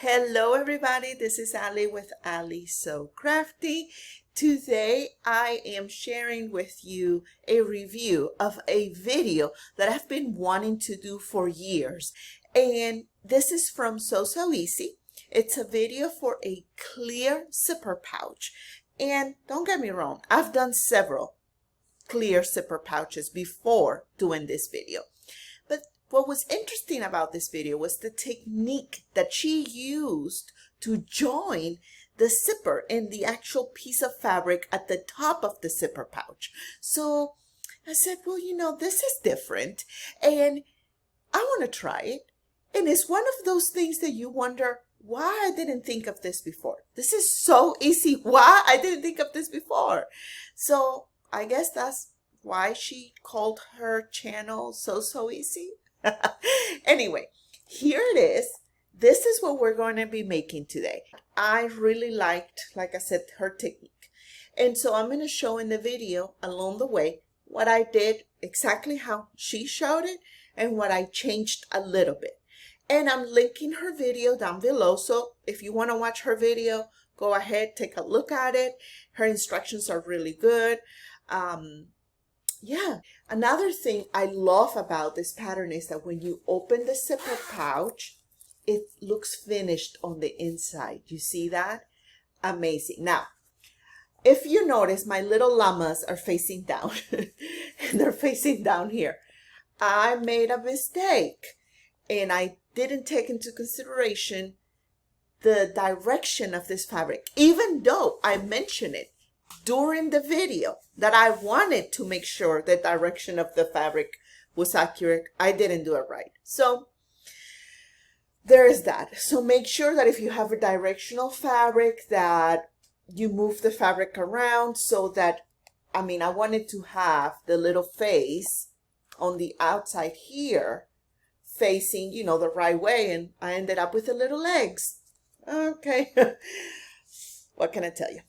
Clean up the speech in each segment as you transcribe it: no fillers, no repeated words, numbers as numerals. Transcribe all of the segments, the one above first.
Hello everybody, this is Ali with Ali So Crafty. Today I am sharing with you a review of a video that I've been wanting to do for years. And this is from So Easy. It's a video for a clear zipper pouch. And don't get me wrong, I've done several clear zipper pouches before doing this video. But what was interesting about this video was the technique that she used to join the zipper in the actual piece of fabric at the top of the zipper pouch. So I said, well, this is different and I want to try it. And it's one of those things that you wonder why I didn't think of this before. This is so easy. Why I didn't think of this before? So I guess that's why she called her channel So Easy. Anyway, here it is. This is what we're going to be making today. I really liked, like I said, her technique. And so I'm going to show in the video along the way what I did exactly how she showed it and what I changed a little bit. And I'm linking her video down below. So if you want to watch her video, go ahead, take a look at it. Her instructions are really good. Yeah, another thing I love about this pattern is that when you open the zipper pouch, it looks finished on the inside. You see that? Amazing. Now, if you notice, my little llamas are facing down. And they're facing down here. I made a mistake and I didn't take into consideration the direction of this fabric, even though I mentioned it during the video that I wanted to make sure the direction of the fabric was accurate. I didn't do it right. So there is that. So make sure that if you have a directional fabric that you move the fabric around so that, I wanted to have the little face on the outside here facing, the right way, and I ended up with the little legs. Okay. What can I tell you?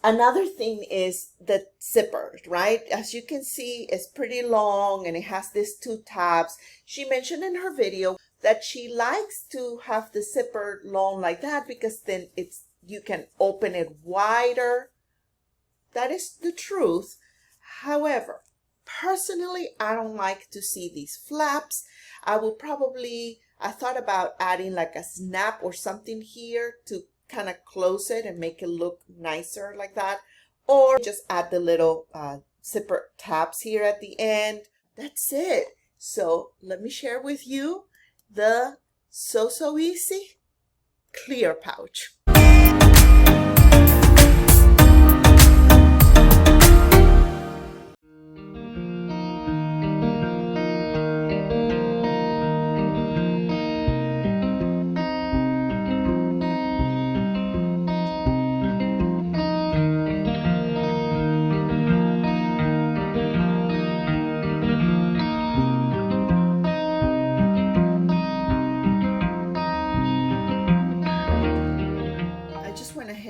Another thing is the zipper, right? As you can see, it's pretty long and it has these two tabs. She mentioned in her video that she likes to have the zipper long like that because then you can open it wider. That is the truth. However, personally, I don't like to see these flaps. I thought about adding like a snap or something here to kind of close it and make it look nicer like that, or just add the little zipper tabs here at the end. That's it. So let me share with you the So Easy clear pouch.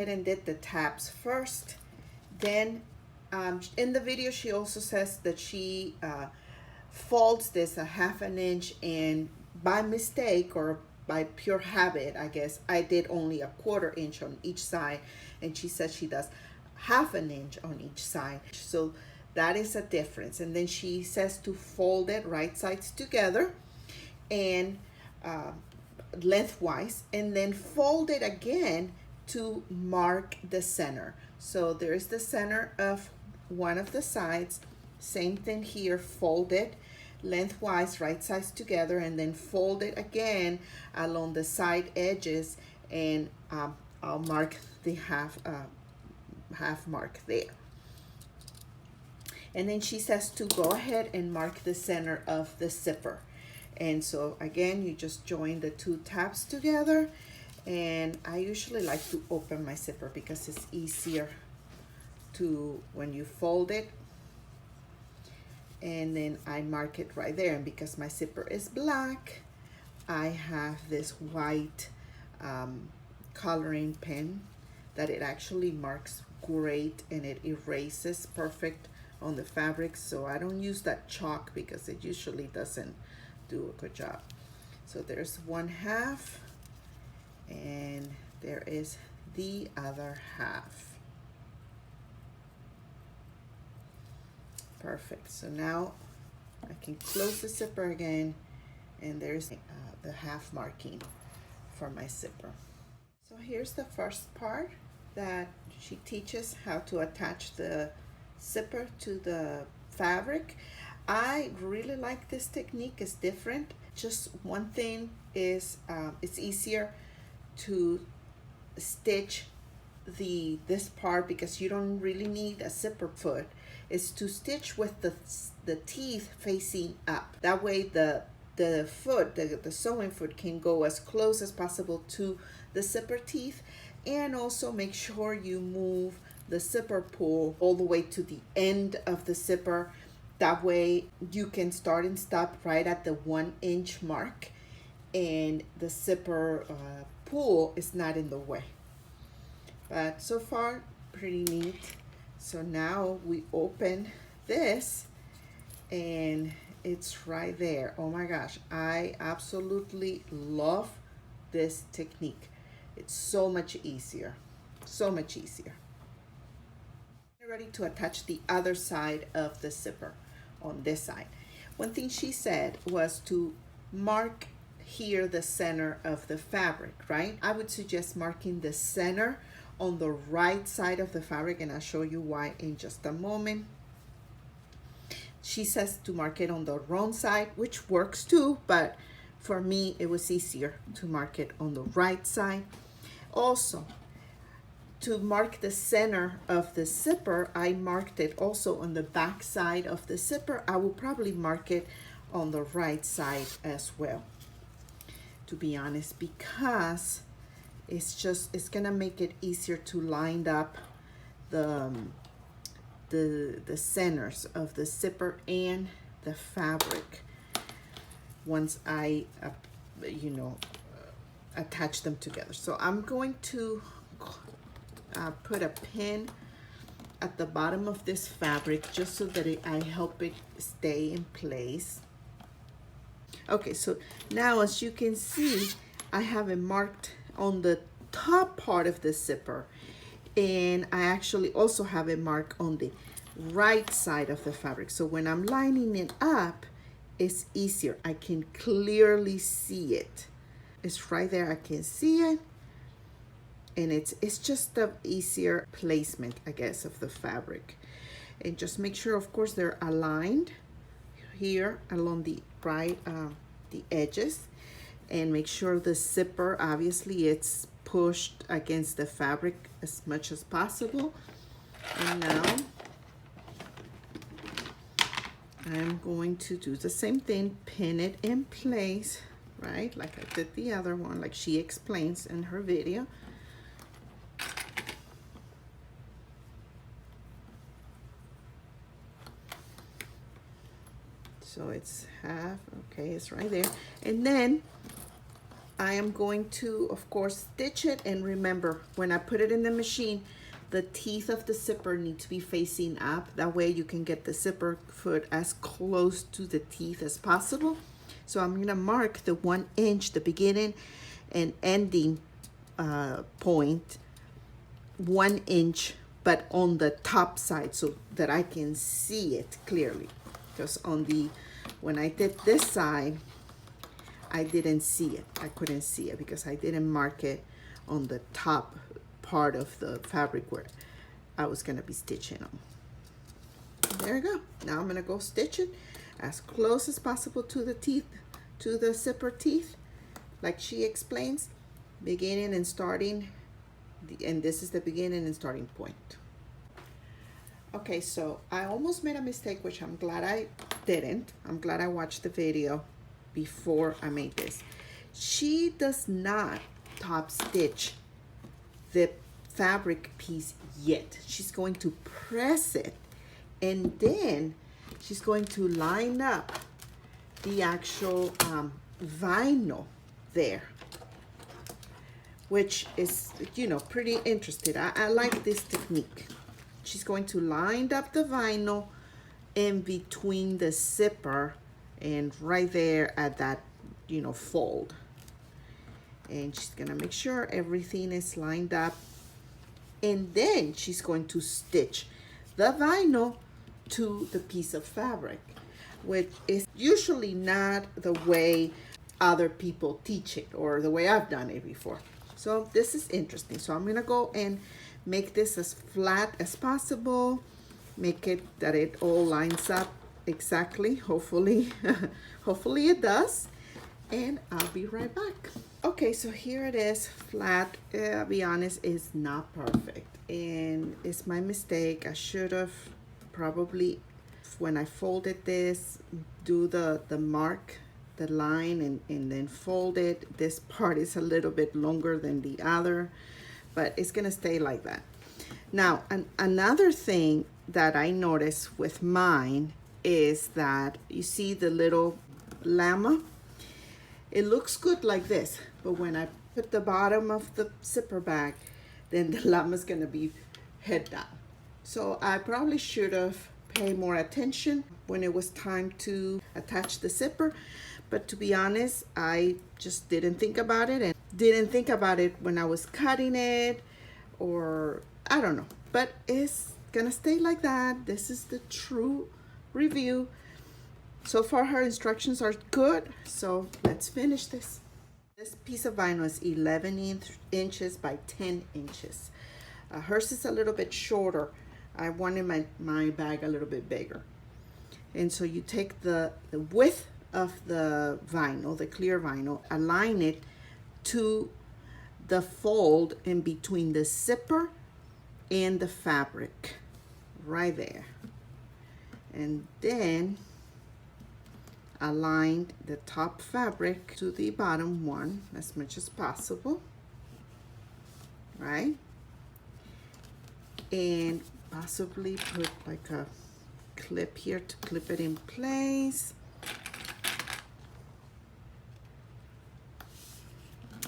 And did the tabs first. Then in the video she also says that she folds this 1/2 inch, and by mistake or by pure habit, I guess I did only 1/4 inch on each side, and she says she does 1/2 inch on each side. So that is a difference. And then she says to fold it right sides together and lengthwise, and then fold it again to mark the center. So there's the center of one of the sides. Same thing here, fold it lengthwise, right sides together, and then fold it again along the side edges, and I'll mark the half mark there. And then she says to go ahead and mark the center of the zipper. And so again, you just join the two tabs together. And I usually like to open my zipper because it's easier to, when you fold it, and then I mark it right there. And because my zipper is black, I have this white coloring pen that it actually marks great and it erases perfect on the fabric. So I don't use that chalk because it usually doesn't do a good job. So there's 1/2. there is the other half. Perfect. So now I can close the zipper again, and there's the half marking for my zipper. So here's the first part that she teaches, how to attach the zipper to the fabric. I really like this technique. It's different. Just one thing is it's easier to stitch this part because you don't really need a zipper foot. Is to stitch with the teeth facing up. That way the foot, the sewing foot, can go as close as possible to the zipper teeth, and also make sure you move the zipper pull all the way to the end of the zipper. That way you can start and stop right at the 1 inch mark, and the zipper pull is not in the way. But so far, pretty neat. So now we open this and it's right there. Oh my gosh, I absolutely love this technique. It's so much easier, so much easier. Ready to attach the other side of the zipper on this side. One thing she said was to mark here the center of the fabric, right? I would suggest marking the center on the right side of the fabric, and I'll show you why in just a moment. She says to mark it on the wrong side, which works too, but for me it was easier to mark it on the right side. Also, to mark the center of the zipper, I marked it also on the back side of the zipper. I will probably mark it on the right side as well, to be honest, because it's gonna make it easier to line up the centers of the zipper and the fabric once I attach them together. So I'm going to put a pin at the bottom of this fabric just so that I help it stay in place. Okay, so now as you can see, I have it marked on the top part of the zipper, and I actually also have it marked on the right side of the fabric. So when I'm lining it up, it's easier. I can clearly see it. It's right there. I can see it, and it's just the easier placement, I guess, of the fabric. And just make sure, of course, they're aligned here along the the edges, and make sure the zipper, obviously, it's pushed against the fabric as much as possible. And now I'm going to do the same thing, pin it in place, right, like I did the other one, like she explains in her video. So it's half, okay, it's right there. And then I am going to, of course, stitch it. And remember, when I put it in the machine, the teeth of the zipper need to be facing up. That way you can get the zipper foot as close to the teeth as possible. So I'm gonna mark the 1 inch, the beginning and ending point, 1 inch, but on the top side so that I can see it clearly. Because when I did this side, I didn't see it. I couldn't see it because I didn't mark it on the top part of the fabric where I was gonna be stitching on. There you go. Now I'm gonna go stitch it as close as possible to the teeth, to the zipper teeth, like she explains, beginning and starting, and this is the beginning and starting point. Okay, so I almost made a mistake, which I'm glad I didn't. I'm glad I watched the video before I made this. She does not top stitch the fabric piece yet. She's going to press it, and then she's going to line up the actual vinyl there, which is, pretty interesting. I like this technique. She's going to line up the vinyl in between the zipper and right there at that, fold. And she's gonna make sure everything is lined up. And then she's going to stitch the vinyl to the piece of fabric, which is usually not the way other people teach it or the way I've done it before. So this is interesting. So I'm gonna go and make this as flat as possible, make it that it all lines up exactly, hopefully. Hopefully it does, and I'll be right back. Okay, so here it is, flat. I'll be honest, it's not perfect, and it's my mistake. I should have probably, when I folded this, do the mark, the line, and then fold it. This part is a little bit longer than the other, but it's gonna stay like that. Now, another thing that I noticed with mine is that you see the little llama. It looks good like this, but when I put the bottom of the zipper bag, then the llama's gonna be head down. So I probably should have paid more attention when it was time to attach the zipper. But to be honest, I just didn't think about it, and didn't think about it when I was cutting it, or I don't know. But it's gonna stay like that. This is the true review. So far her instructions are good, so let's finish this. This piece of vinyl is 11 inches by 10 inches. Hers is a little bit shorter. I wanted my bag a little bit bigger. And so you take the width of the vinyl, the clear vinyl, align it to the fold in between the zipper and the fabric, right there. And then align the top fabric to the bottom one as much as possible, right? And possibly put like a clip here to clip it in place.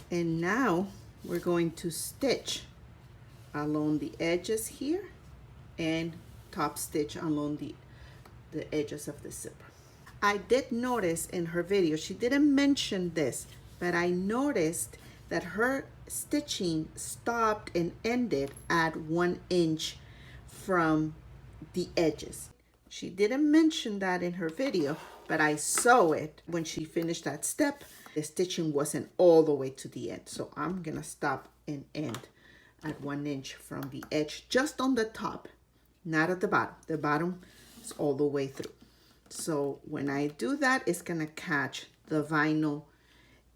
And now we're going to stitch along the edges here and top stitch along the edges of the zipper. I did notice in her video, she didn't mention this, but I noticed that her stitching stopped and ended at 1 inch from the edges. She didn't mention that in her video, but I saw it when she finished that step. The stitching wasn't all the way to the end. So I'm gonna stop and end at 1 inch from the edge, just on the top, not at the bottom. The bottom is all the way through. So when I do that, it's gonna catch the vinyl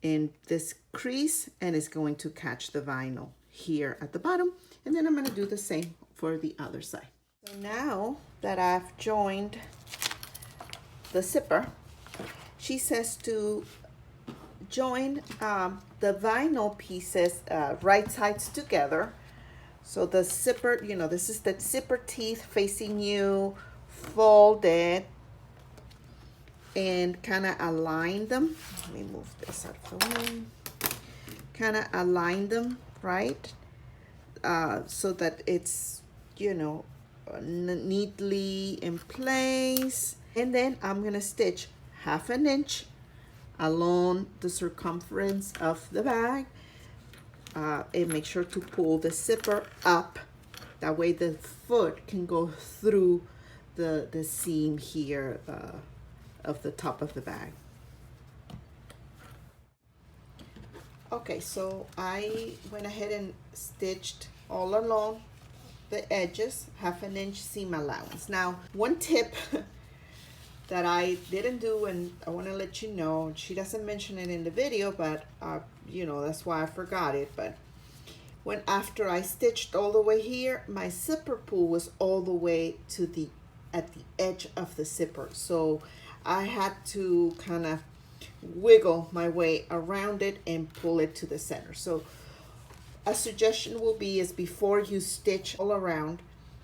in this crease, and it's going to catch the vinyl here at the bottom. And then I'm gonna do the same for the other side. So now that I've joined the zipper, she says to join the vinyl pieces right sides together. So the zipper, you know, this is the zipper teeth facing you, fold it, and kind of align them. Let me move this out of the way. Kind of align them, right? So that it's, you know, neatly in place. And then I'm gonna stitch 1/2 inch along the circumference of the bag, and make sure to pull the zipper up. That way the foot can go through the seam here of the top of the bag. Okay, so I went ahead and stitched all along the edges, 1/2 inch seam allowance. Now, one tip that I didn't do, and I want to let you know, she doesn't mention it in the video, but you know, that's why I forgot it. But when after I stitched all the way here, my zipper pull was all the way to at the edge of the zipper. So I had to kind of wiggle my way around it and pull it to the center. So a suggestion will be is before you stitch all around,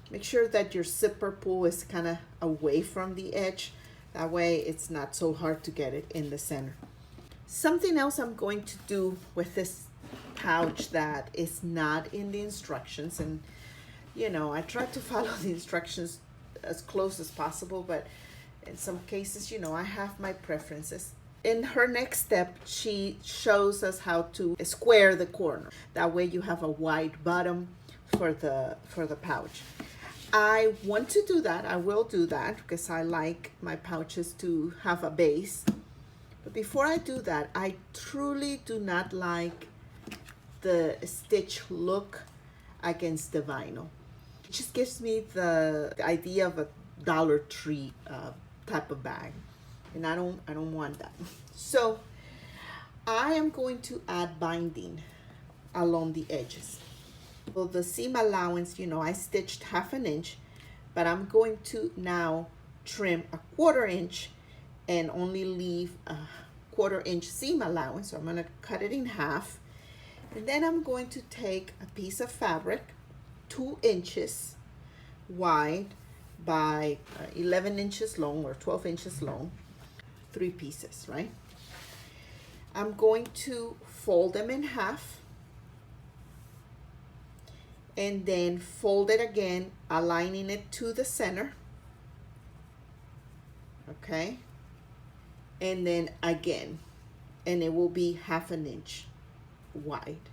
make sure that your zipper pull is kind of away from the edge. That way it's not so hard to get it in the center. Something else I'm going to do with this pouch that is not in the instructions, and you know, I try to follow the instructions as close as possible, but in some cases, you know, I have my preferences. In her next step, she shows us how to square the corner. That way you have a wide bottom for the pouch. I want to do that. I will do that because I like my pouches to have a base. But before I do that, I truly do not like the stitch look against the vinyl. It just gives me the idea of a Dollar Tree type of bag, and I don't want that. So I am going to add binding along the edges. So the seam allowance, you know, I stitched 1/2 inch, but I'm going to now trim 1/4 inch and only leave a 1/4 inch seam allowance. So I'm going to cut it in half, and then I'm going to take a piece of fabric 2 inches wide by 11 inches long or 12 inches long, 3 pieces, right? I'm going to fold them in half and then fold it again, aligning it to the center, okay? And then again, and it will be 1/2 inch wide.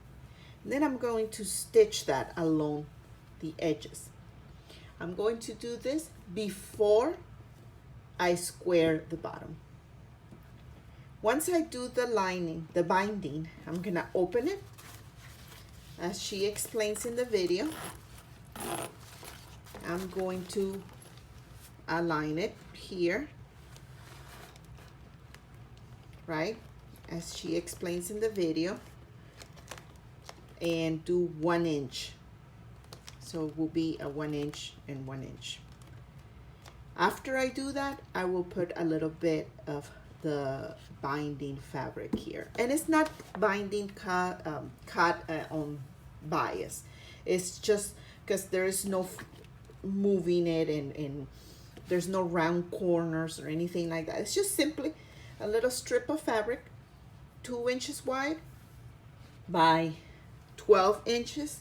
And then I'm going to stitch that along the edges. I'm going to do this before I square the bottom. Once I do the lining, the binding, I'm gonna open it as she explains in the video. I'm going to align it here, right, as she explains in the video, and do 1 inch. So it will be a 1 inch and 1 inch. After I do that, I will put a little bit of the binding fabric here, and it's not binding cut on bias. It's just because there is no moving it, and there's no round corners or anything like that. It's just simply a little strip of fabric 2 inches wide by 12 inches,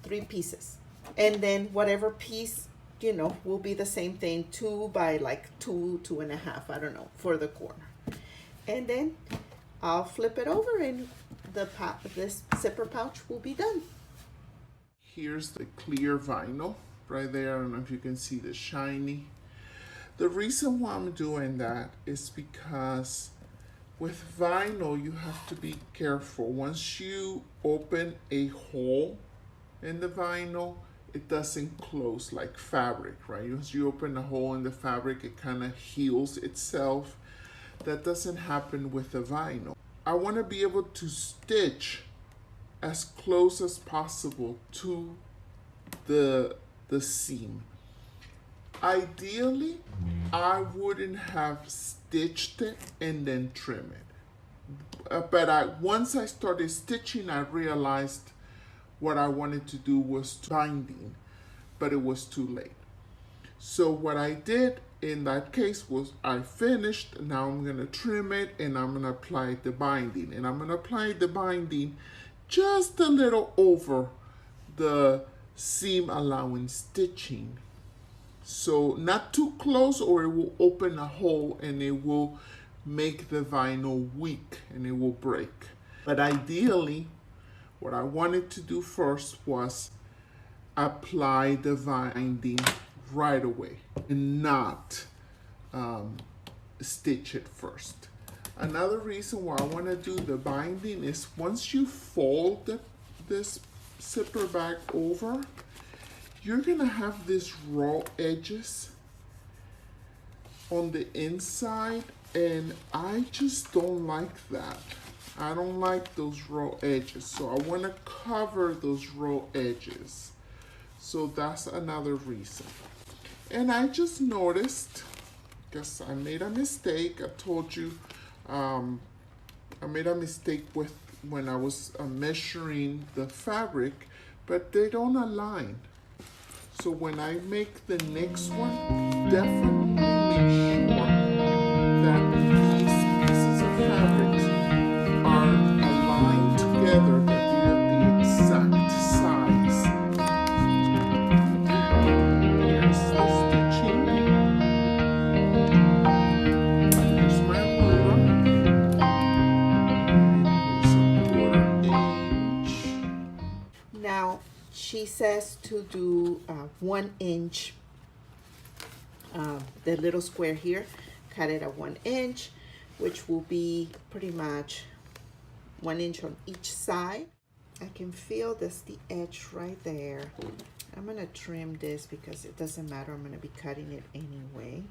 3 pieces, and then whatever piece, you know, will be the same thing, 2 by like 2, 2.5, I don't know, for the corner. And then I'll flip it over and this zipper pouch will be done. Here's the clear vinyl right there. I don't know if you can see the shiny. The reason why I'm doing that is because with vinyl, you have to be careful. Once you open a hole in the vinyl, it doesn't close like fabric, right? Once you open a hole in the fabric, it kind of heals itself. That doesn't happen with the vinyl. I want to be able to stitch as close as possible to the seam. Ideally, I wouldn't have stitched it and then trim it. But once I started stitching, I realized what I wanted to do was binding, but it was too late. So what I did in that case was I finished. Now I'm going to trim it and I'm going to apply the binding. And I'm going to apply the binding just a little over the seam allowance stitching. So not too close, or it will open a hole and it will make the vinyl weak and it will break. But ideally, what I wanted to do first was apply the binding right away and not stitch it first. Another reason why I want to do the binding is once you fold this zipper bag over, you're going to have these raw edges on the inside, and I just don't like that. I don't like those raw edges, so I want to cover those raw edges. So that's another reason. And I just noticed, because I made a mistake. I told you I made a mistake with when I was measuring the fabric, but they don't align. So when I make the next one, definitely make sure that these pieces of fabric are aligned together, that they're the exact size. Here's the stitching. Here's my ruler. Now, she says to do 1 inch, the little square here, cut it at 1 inch, which will be pretty much 1 inch on each side. I can feel this, the edge right there. I'm gonna trim this because it doesn't matter, I'm gonna be cutting it anyway.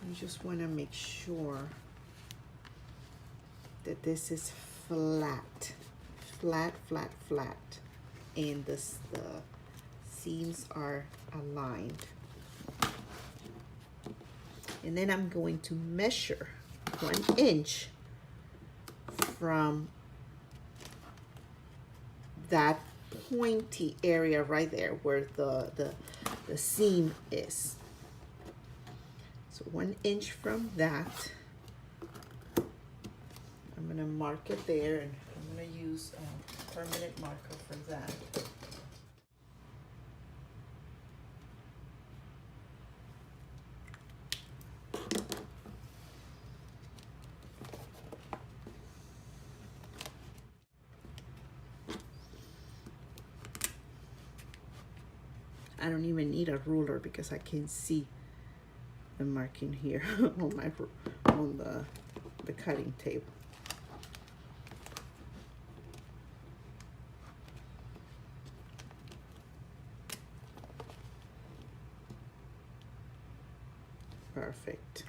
I just wanna make sure that this is flat, flat, flat, flat, and the seams are aligned. And then I'm going to measure 1 inch from that pointy area right there where the seam is. So 1 inch from that. I'm gonna mark it there, and I'm gonna use a permanent marker for that. I don't even need a ruler because I can see the marking here on the cutting table. Perfect.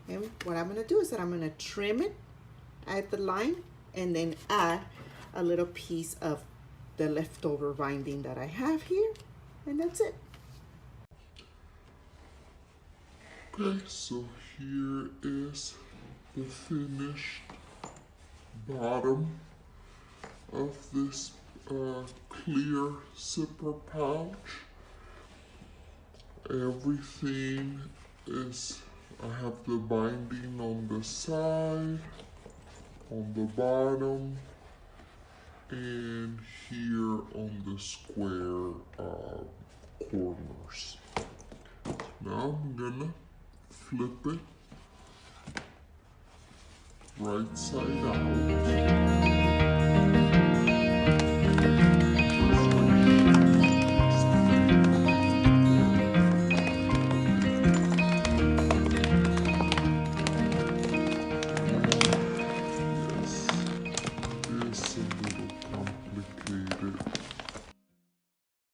And what I'm gonna do is that I'm gonna trim it at the line and then add a little piece of the leftover binding that I have here, and that's it. Okay, so here is the finished bottom of this clear zipper pouch. Everything is, I have the binding on the side, on the bottom, and here on the square corners. Now I'm gonna flip it right side out.